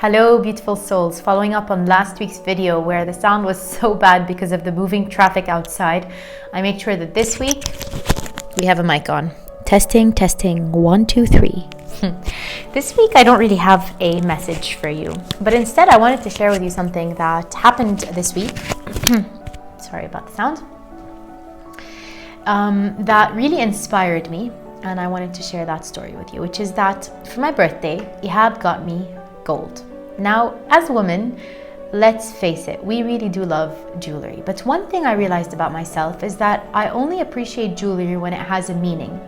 Hello beautiful souls, following up on last week's video where the sound was so bad because of the moving traffic outside. I made sure that this week we have a mic on. Testing, 1, 2, 3. This week I don't really have a message for you, but instead I wanted to share with you something that happened this week. Sorry about the sound. That really inspired me, and I wanted to share that story with you, which is that for my birthday, Ihab got me gold. Now, as women, let's face it, we really do love jewelry. But one thing I realized about myself is that I only appreciate jewelry when it has a meaning.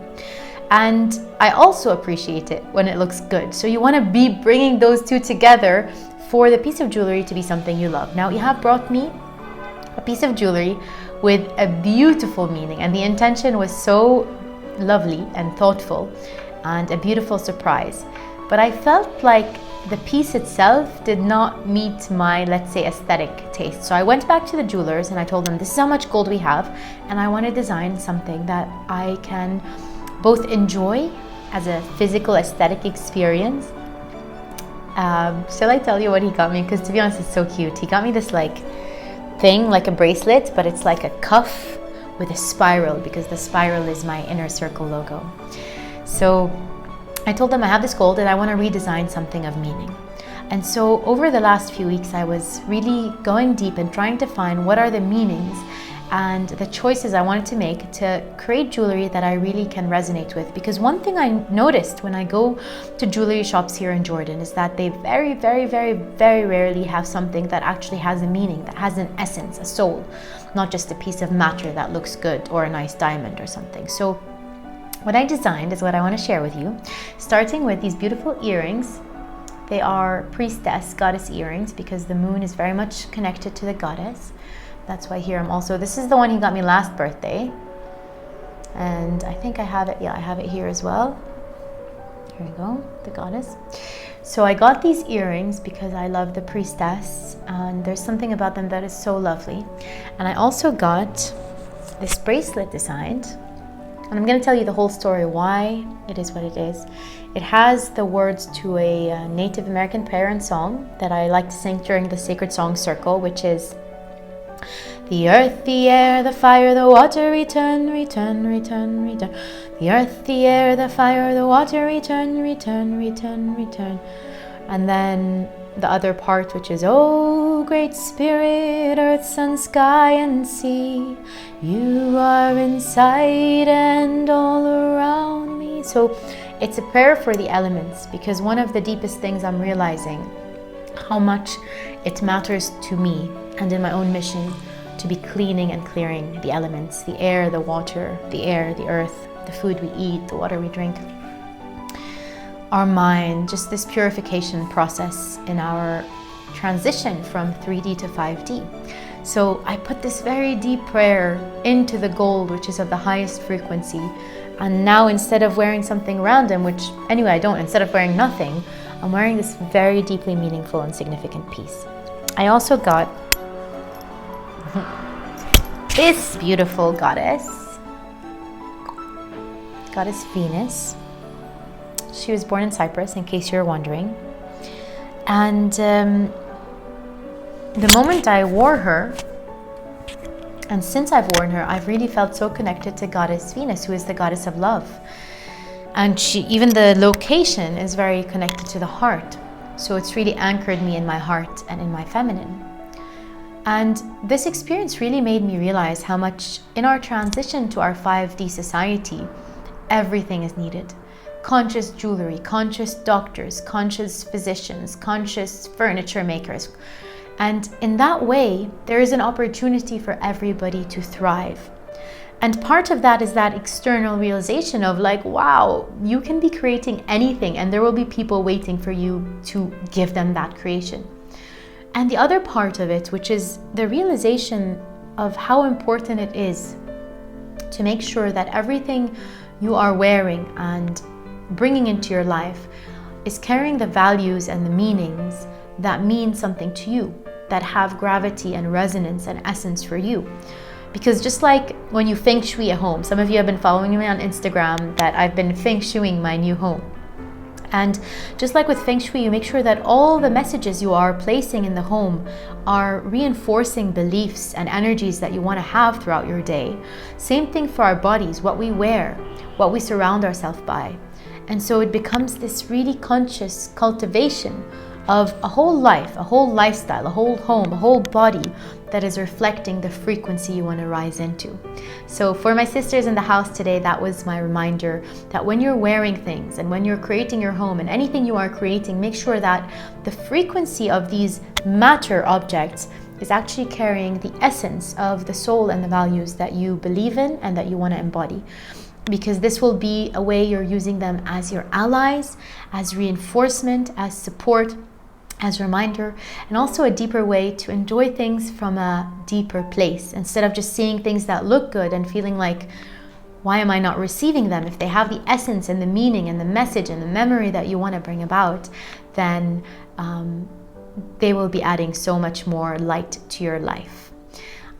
And I also appreciate it when it looks good. So you want to be bringing those two together for the piece of jewelry to be something you love. Now, Ihab brought me a piece of jewelry with a beautiful meaning, and the intention was so lovely and thoughtful and a beautiful surprise. But I felt like the piece itself did not meet my, let's say, aesthetic taste. So I went back to the jewelers and I told them, this is how much gold we have, and I want to design something that I can both enjoy as a physical aesthetic experience. Shall I tell you what he got me? Because to be honest, it's so cute. He got me this thing, like a bracelet, but it's like a cuff with a spiral, because the spiral is my inner circle logo. So I told them I have this gold and I want to redesign something of meaning. And so over the last few weeks, I was really going deep and trying to find what are the meanings and the choices I wanted to make to create jewelry that I really can resonate with. Because one thing I noticed when I go to jewelry shops here in Jordan is that they very, very, very, very rarely have something that actually has a meaning, that has an essence, a soul, not just a piece of matter that looks good or a nice diamond or something. So what I designed is what I want to share with you, starting with these beautiful earrings. They are priestess, goddess earrings, because the moon is very much connected to the goddess. That's why here I'm also, this is the one he got me last birthday. And I think I have it, I have it here as well. Here we go, the goddess. So I got these earrings because I love the priestess, and there's something about them that is so lovely. And I also got this bracelet designed. And I'm going to tell you the whole story, why it is what it is. It has the words to a Native American prayer and song that I like to sing during the Sacred Song Circle, which is, the earth, the air, the fire, the water, return, return, return, return. The earth, the air, the fire, the water, return, return, return, return. And then the other part, which is, oh great spirit, earth, sun, sky and sea, you are inside and all around me. So it's a prayer for the elements, because one of the deepest things I'm realizing how much it matters to me and in my own mission to be cleaning and clearing the elements, the air, the water, the air, the earth, the food we eat, the water we drink, our mind, just this purification process in our transition from 3D to 5D. So I put this very deep prayer into the gold, which is of the highest frequency. And now instead of wearing something random, which anyway I don't, instead of wearing nothing, I'm wearing this very deeply meaningful and significant piece. I also got this beautiful goddess Venus. She was born in Cyprus, in case you're wondering. And the moment I wore her, and since I've worn her, I've really felt so connected to Goddess Venus, who is the goddess of love. And even the location is very connected to the heart. So it's really anchored me in my heart and in my feminine. And this experience really made me realize how much in our transition to our 5D society, everything is needed. Conscious jewelry, conscious doctors, conscious physicians, conscious furniture makers. And in that way, there is an opportunity for everybody to thrive. And part of that is that external realization of wow, you can be creating anything and there will be people waiting for you to give them that creation. And the other part of it, which is the realization of how important it is to make sure that everything you are wearing and bringing into your life is carrying the values and the meanings that mean something to you, that have gravity and resonance and essence for you. Because just like when you feng shui a home, some of you have been following me on Instagram that I've been feng shuiing my new home. And just like with Feng Shui, you make sure that all the messages you are placing in the home are reinforcing beliefs and energies that you want to have throughout your day. Same thing for our bodies, what we wear, what we surround ourselves by. And so it becomes this really conscious cultivation of a whole life, a whole lifestyle, a whole home, a whole body that is reflecting the frequency you want to rise into. So for my sisters in the house today, that was my reminder that when you're wearing things and when you're creating your home and anything you are creating, make sure that the frequency of these matter objects is actually carrying the essence of the soul and the values that you believe in and that you want to embody. Because this will be a way you're using them as your allies, as reinforcement, as support, as a reminder, and also a deeper way to enjoy things from a deeper place, instead of just seeing things that look good and feeling like, why am I not receiving them? If they have the essence and the meaning and the message and the memory that you want to bring about, then they will be adding so much more light to your life.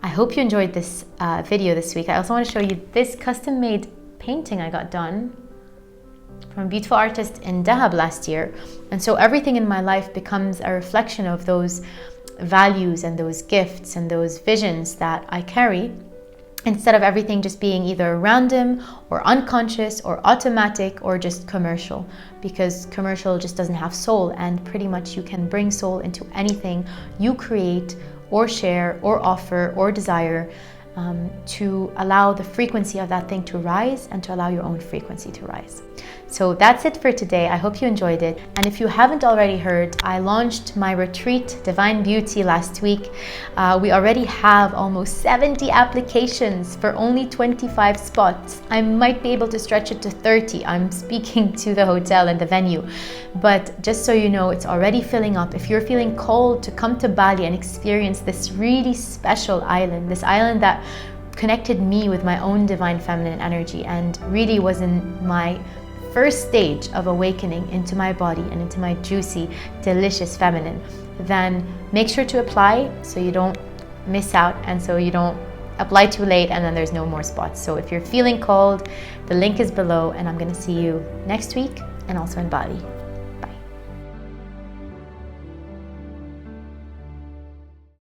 I hope you enjoyed this video this week. I also want to show you this custom-made painting I got done from a beautiful artist in Dahab last year. And so everything in my life becomes a reflection of those values and those gifts and those visions that I carry, instead of everything just being either random or unconscious or automatic or just commercial, because commercial just doesn't have soul, and pretty much you can bring soul into anything you create or share or offer or desire, to allow the frequency of that thing to rise and to allow your own frequency to rise. So that's it for today. I hope you enjoyed it. And if you haven't already heard, I launched my retreat, Divine Beauty, last week. We already have almost 70 applications for only 25 spots. I might be able to stretch it to 30. I'm speaking to the hotel and the venue. But just so you know, it's already filling up. If you're feeling called to come to Bali and experience this really special island, this island that connected me with my own divine feminine energy and really was in my first stage of awakening into my body and into my juicy, delicious feminine, then make sure to apply so you don't miss out, and so you don't apply too late and then there's no more spots. So if you're feeling called, the link is below, and I'm going to see you next week and also in Bali.